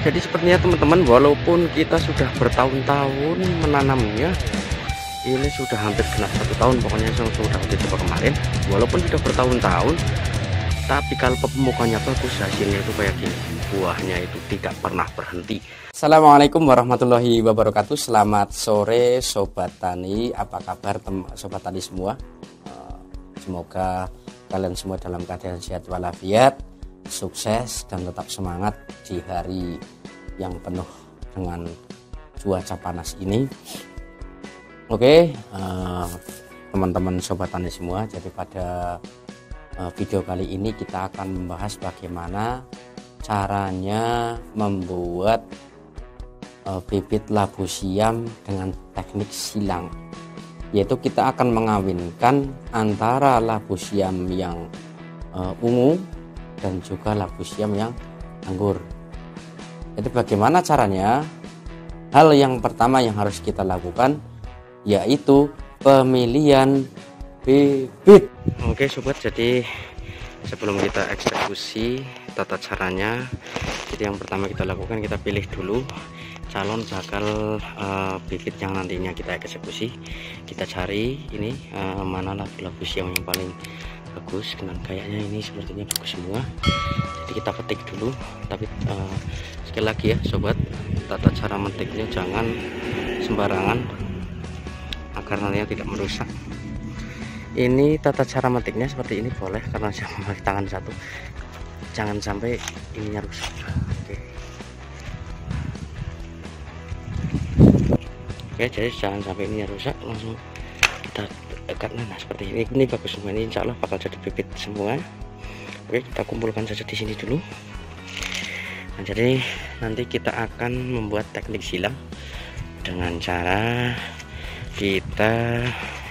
Jadi sepertinya teman-teman, walaupun kita sudah bertahun-tahun menanamnya, ini sudah hampir genap 1 tahun, pokoknya sudah uji coba kemarin. Walaupun sudah bertahun-tahun, tapi kalau pemukanya bagus, hasilnya itu kayak gini, buahnya itu tidak pernah berhenti. Assalamualaikum warahmatullahi wabarakatuh. Selamat sore Sobat Tani, apa kabar Sobat Tani semua? Semoga kalian semua dalam keadaan sehat walafiat, sukses dan tetap semangat di hari yang penuh dengan cuaca panas ini. Oke, teman-teman Sobat Tani semua, jadi pada video kali ini kita akan membahas bagaimana caranya membuat bibit labu siam dengan teknik silang, yaitu kita akan mengawinkan antara labu siam yang ungu dan juga labu siam yang anggur. Jadi bagaimana caranya? Hal yang pertama yang harus kita lakukan yaitu pemilihan bibit. Oke sobat, jadi sebelum kita eksekusi tata caranya, jadi yang pertama kita lakukan, kita pilih dulu calon bakal bibit yang nantinya kita eksekusi. Kita cari ini mana labu-labu siam yang paling bagus, dan kayaknya ini sepertinya bagus semua, jadi kita petik dulu. Tapi sekali lagi ya sobat, tata cara metiknya jangan sembarangan agar nantinya tidak merusak. Ini tata cara metiknya seperti ini boleh, karena saya memakai tangan satu, jangan sampai ininya rusak. Oke, jadi jangan sampai ininya rusak, langsung kita dekat. Nah seperti ini bagus semua, ini insya Allah bakal jadi bibit semua. Oke, kita kumpulkan saja di sini dulu. Nah, jadi nanti kita akan membuat teknik silang dengan cara kita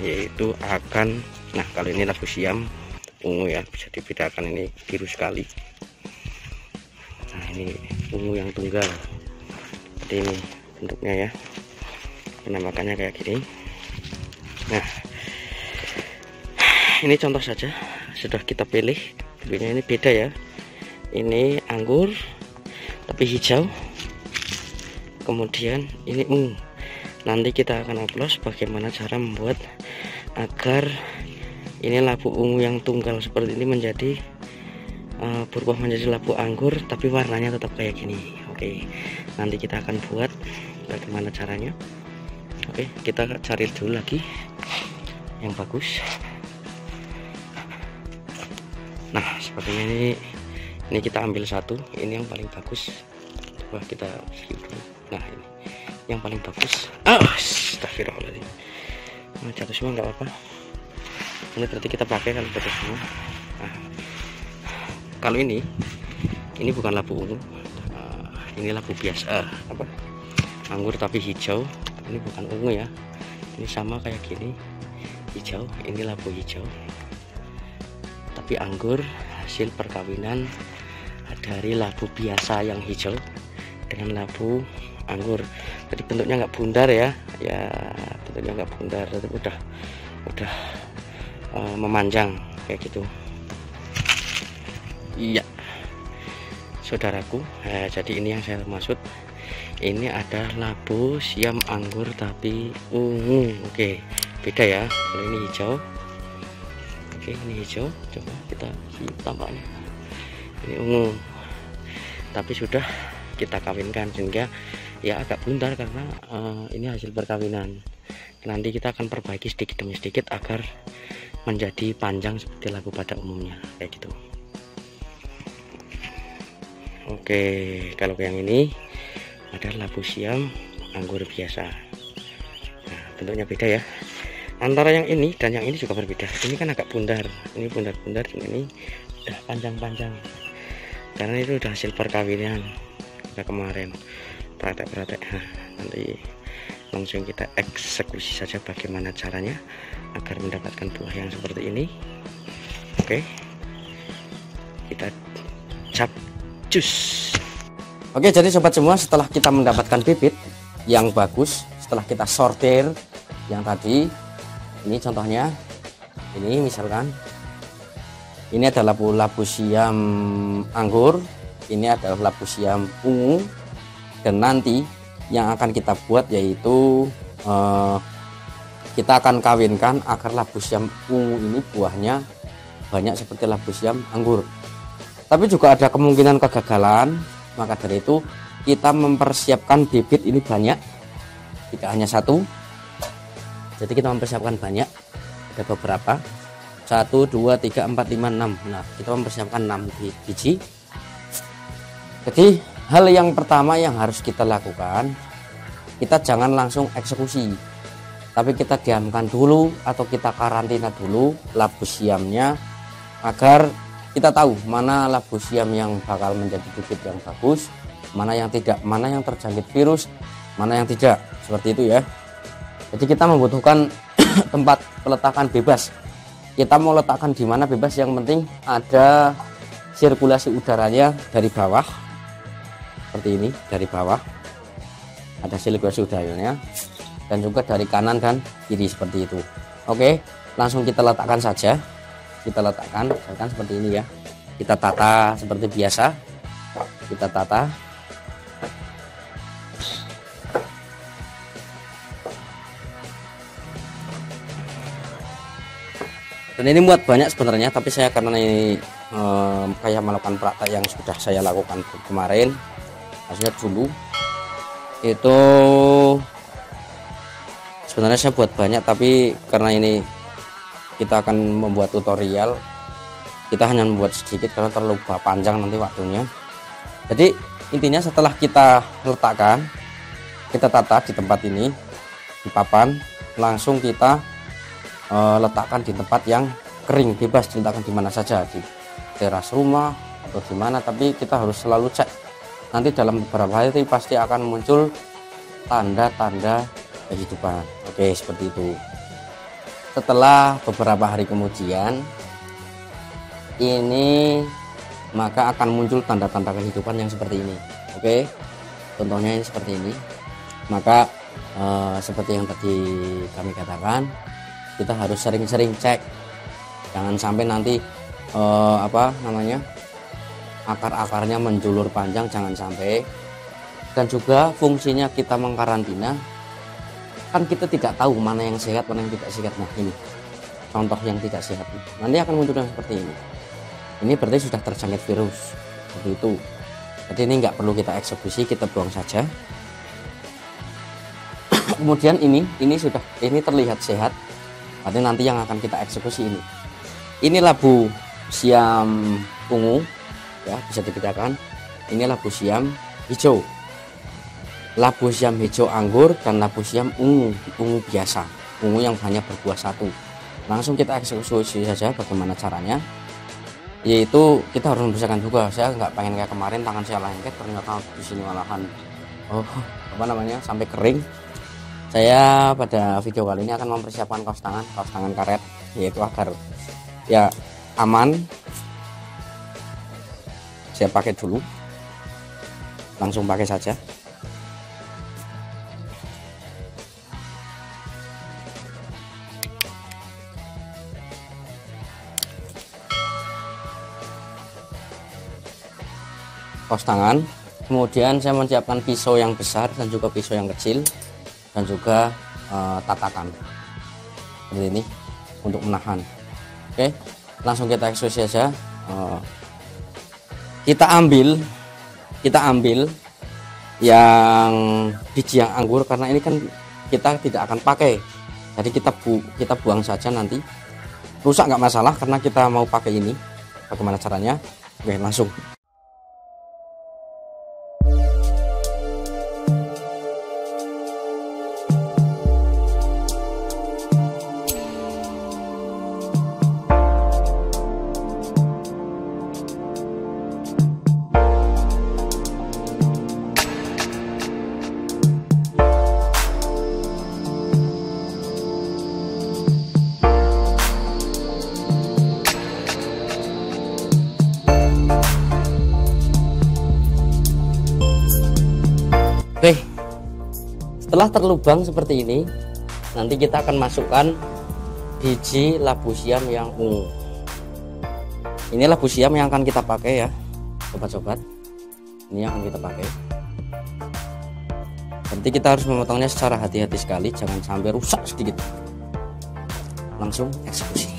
yaitu akan, nah kalau ini labu siam ungu ya, bisa dibedakan, ini biru sekali. Nah ini ungu yang tunggal, seperti ini bentuknya ya, penampakannya kayak gini. Nah ini contoh saja, sudah kita pilih bibitnya, ini beda ya, ini anggur tapi hijau, kemudian ini ungu. Nanti kita akan upload bagaimana cara membuat agar ini labu ungu yang tunggal seperti ini menjadi berubah menjadi labu anggur tapi warnanya tetap kayak gini. Oke, nanti kita akan buat bagaimana caranya. Oke, kita cari dulu lagi yang bagus. Nah sepertinya ini kita ambil satu, ini yang paling bagus. Coba kita skip dulu. Nah ini yang paling bagus. Astagfirullahaladzim, nah, jatuh semua nggak apa-apa, ini berarti kita pakai kalau jatuh semua. Nah, kalau ini bukan labu ungu, ini labu biasa, apa, anggur tapi hijau. Ini bukan ungu ya, ini sama kayak gini, hijau. Ini labu hijau tapi anggur, hasil perkawinan dari labu biasa yang hijau dengan labu anggur. Jadi bentuknya nggak bundar ya, bentuknya nggak bundar, tapi udah memanjang kayak gitu. Iya saudaraku, jadi ini yang saya maksud, ini ada labu siam anggur tapi ungu. Oke, beda ya, kalau ini hijau. Oke, ini hijau, coba kita tampaknya ini ungu tapi sudah kita kawinkan, sehingga ya agak bundar karena ini hasil perkawinan. Nanti kita akan perbaiki sedikit demi sedikit agar menjadi panjang seperti labu pada umumnya kayak gitu. Oke, kalau yang ini ada labu siam anggur biasa. Nah, bentuknya beda ya, antara yang ini dan yang ini juga berbeda. Ini kan agak bundar, ini bundar-bundar, dan ini udah panjang-panjang karena itu udah hasil perkawinan kita kemarin. Pratek-pratek. Nah, nanti langsung kita eksekusi saja bagaimana caranya agar mendapatkan buah yang seperti ini. Oke, kita cap cus. Oke, jadi sobat semua, setelah kita mendapatkan bibit yang bagus, setelah kita sortir yang tadi, ini contohnya, ini misalkan ini adalah labu siam anggur, ini adalah labu siam ungu, Dan nanti yang akan kita buat yaitu kita akan kawinkan agar labu siam ungu ini buahnya banyak seperti labu siam anggur. Tapi juga ada kemungkinan kegagalan, maka dari itu kita mempersiapkan bibit ini banyak, tidak hanya satu. Jadi kita mempersiapkan banyak, ada beberapa, 1 2 3 4 5 6. Nah, kita mempersiapkan 6 biji. Jadi hal yang pertama yang harus kita lakukan, kita jangan langsung eksekusi, tapi kita diamkan dulu atau kita karantina dulu labu siamnya, agar kita tahu mana labu siam yang bakal menjadi bibit yang bagus, mana yang tidak, mana yang terjangkit virus, mana yang tidak, seperti itu ya. Jadi kita membutuhkan tempat peletakan bebas. Kita mau letakkan di mana bebas, yang penting ada sirkulasi udaranya dari bawah, seperti ini, dari bawah ada sirkulasi udaranya, dan juga dari kanan dan kiri seperti itu. Oke, langsung kita letakkan saja. Kita letakkan misalkan seperti ini ya. Kita tata seperti biasa. Kita tata. Dan ini muat banyak sebenarnya, tapi saya karena ini kayak melakukan praktek yang sudah saya lakukan kemarin, maksudnya dulu itu sebenarnya saya buat banyak, tapi karena ini kita akan membuat tutorial, kita hanya membuat sedikit karena terlalu panjang nanti waktunya. Jadi intinya setelah kita letakkan, kita tata di tempat ini, di papan, langsung kita letakkan di tempat yang kering, bebas diletakkan di mana saja, di teras rumah atau di mana, tapi kita harus selalu cek. Nanti dalam beberapa hari pasti akan muncul tanda-tanda kehidupan. Oke, seperti itu. Setelah beberapa hari kemudian ini, maka akan muncul tanda-tanda kehidupan yang seperti ini. Oke, contohnya ini seperti ini. Maka seperti yang tadi kami katakan, kita harus sering-sering cek, jangan sampai nanti akar-akarnya menjulur panjang, jangan sampai. Dan juga fungsinya kita mengkarantina, kan kita tidak tahu mana yang sehat, mana yang tidak sehat. Nah, ini contoh yang tidak sehat, nanti akan muncul yang seperti ini. Ini berarti sudah terjangkit virus, seperti itu. Jadi ini nggak perlu kita eksekusi, kita buang saja. Kemudian ini terlihat sehat, berarti nanti yang akan kita eksekusi ini. Ini labu siam ungu, ya bisa dibedakan. Ini labu siam hijau, labu siam hijau anggur, dan labu siam ungu biasa, ungu yang hanya berbuah satu. Langsung kita eksekusi saja. Bagaimana caranya? Yaitu kita harus membersihkan juga. Saya nggak pengen kayak kemarin tangan saya lengket, ternyata di sini malahan sampai kering. Saya pada video kali ini akan mempersiapkan kaos tangan karet, yaitu agar ya aman. Saya pakai dulu, langsung pakai saja. Kaos tangan. Kemudian saya menyiapkan pisau yang besar dan juga pisau yang kecil, dan juga tatakan seperti ini untuk menahan. Oke, langsung kita eksekusi saja. Kita ambil yang biji yang anggur, karena ini kan kita tidak akan pakai, jadi kita buang saja. Nanti rusak nggak masalah, karena kita mau pakai ini. Bagaimana caranya? Oke, langsung. Oke, setelah terlubang seperti ini, nanti kita akan masukkan biji labu siam yang ungu. Ini labu siam yang akan kita pakai ya, sobat-sobat. Ini yang akan kita pakai. Nanti kita harus memotongnya secara hati-hati sekali, jangan sampai rusak sedikit. Langsung eksekusi.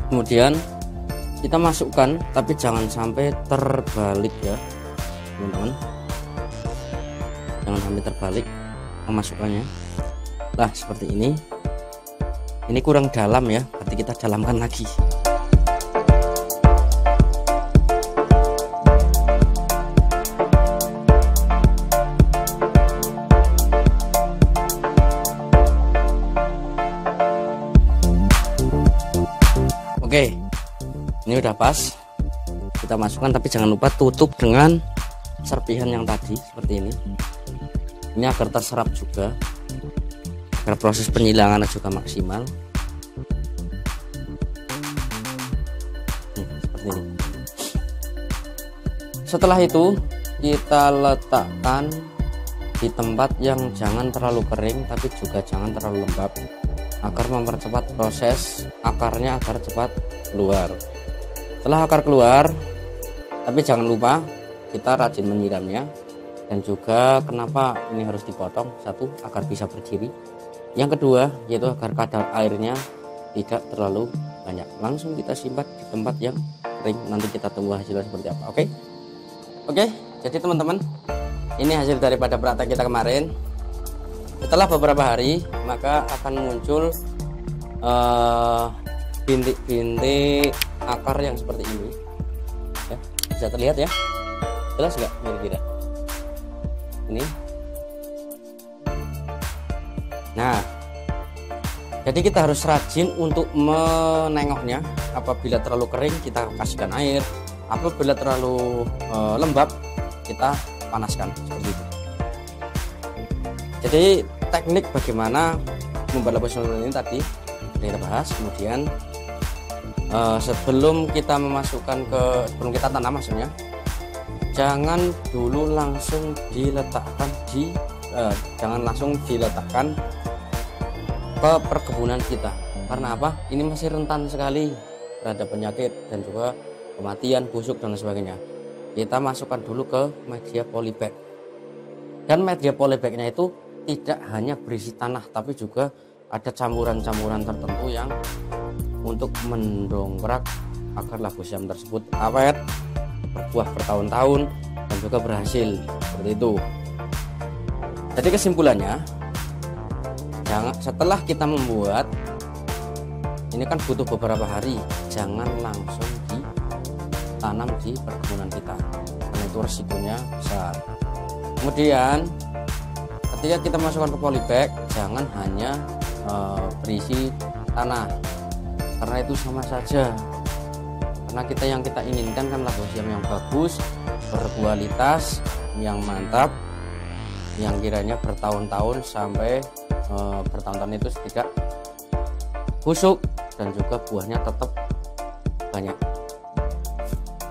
Kemudian kita masukkan, tapi jangan sampai terbalik ya teman-teman, jangan sampai terbalik memasukkannya. Nah seperti ini kurang dalam ya, berarti kita dalamkan lagi. Oke, ini udah pas, kita masukkan, tapi jangan lupa tutup dengan serpihan yang tadi seperti ini. Ini agar terserap juga, agar proses penyilangan juga maksimal. Seperti ini. Setelah itu kita letakkan di tempat yang jangan terlalu kering tapi juga jangan terlalu lembab, agar mempercepat proses akarnya agar cepat keluar. Setelah akar keluar, tapi jangan lupa kita rajin menyiramnya. Dan juga kenapa ini harus dipotong, satu agar bisa berdiri, yang kedua yaitu agar kadar airnya tidak terlalu banyak. Langsung kita simpan di tempat yang kering, nanti kita tunggu hasilnya seperti apa. Oke, jadi teman-teman, ini hasil daripada praktek kita kemarin. Setelah beberapa hari maka akan muncul bintik-bintik akar yang seperti ini ya, bisa terlihat ya, jelas nggak kira-kira ini. Nah jadi kita harus rajin untuk menengoknya. Apabila terlalu kering kita kasihkan air, apabila terlalu lembab kita panaskan, seperti itu. Jadi teknik bagaimana membuat labu siam ini tadi kita bahas. Kemudian sebelum kita tanam maksudnya, jangan dulu langsung diletakkan ke perkebunan kita. Karena apa? Ini masih rentan sekali terhadap penyakit dan juga kematian, busuk dan sebagainya. Kita masukkan dulu ke media polybag. Dan media polybagnya itu tidak hanya berisi tanah, tapi juga ada campuran-campuran tertentu yang untuk mendongkrak agar labu siam tersebut awet, berbuah bertahun-tahun, dan juga berhasil, seperti itu. Jadi kesimpulannya, setelah kita membuat ini kan butuh beberapa hari, jangan langsung ditanam di perkebunan kita karena itu resikonya besar. Kemudian ketika kita masukkan ke polybag, jangan hanya berisi tanah, karena itu sama saja. Karena yang kita inginkan kan labu siam yang bagus, berkualitas, yang mantap, yang kiranya bertahun-tahun sampai bertahun-tahun itu tidak busuk dan juga buahnya tetap banyak,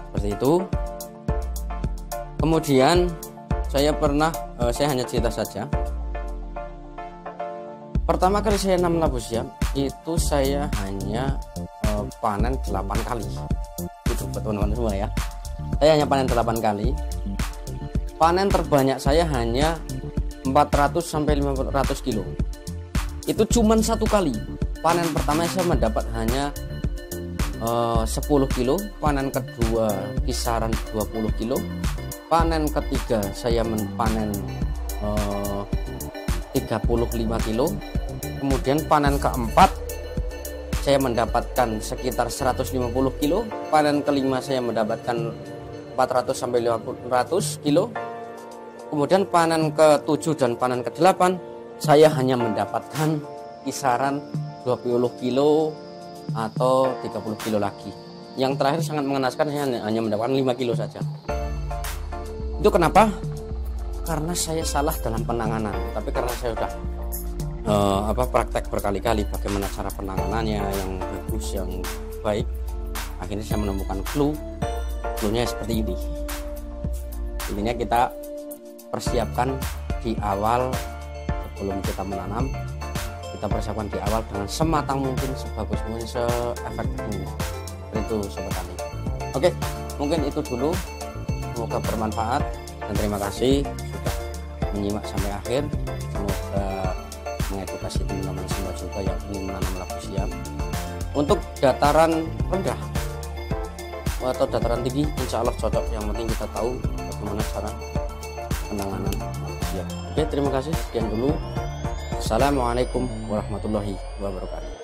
seperti itu. Kemudian saya hanya cerita saja. Pertama kali saya nanam labu siam itu saya hanya panen 8 kali. Itu buat teman-teman semua ya. Saya hanya panen 8 kali. Panen terbanyak saya hanya 400 sampai 500 kilo. Itu cuman satu kali. Panen pertama saya mendapat hanya 10 kilo, panen kedua kisaran 20 kilo, panen ketiga saya panen 35 kilo, kemudian panen keempat saya mendapatkan sekitar 150 kilo, panen kelima saya mendapatkan 400 sampai 500 kilo, kemudian panen ke-7 dan panen ke-8 saya hanya mendapatkan kisaran 20 kilo atau 30 kilo lagi. Yang terakhir sangat mengenaskan, saya hanya mendapatkan 5 kilo saja. Itu kenapa? Karena saya salah dalam penanganan. Tapi karena saya sudah praktek berkali-kali bagaimana cara penanganannya yang bagus, yang baik, akhirnya saya menemukan clue-nya seperti ini. Intinya kita persiapkan di awal sebelum kita menanam. Kita persiapkan di awal dengan sematang mungkin, sebagus mungkin, seefektif mungkin. Itu sobat tani. Oke, mungkin itu dulu, semoga bermanfaat dan terima kasih sudah menyimak sampai akhir. Semoga mengedukasi teman-teman semua juga yang ingin menanam labu siam. Untuk dataran rendah atau dataran tinggi insya Allah cocok, yang penting kita tahu bagaimana cara penanganan labu siam. Oke, terima kasih, sekian dulu. Assalamualaikum warahmatullahi wabarakatuh.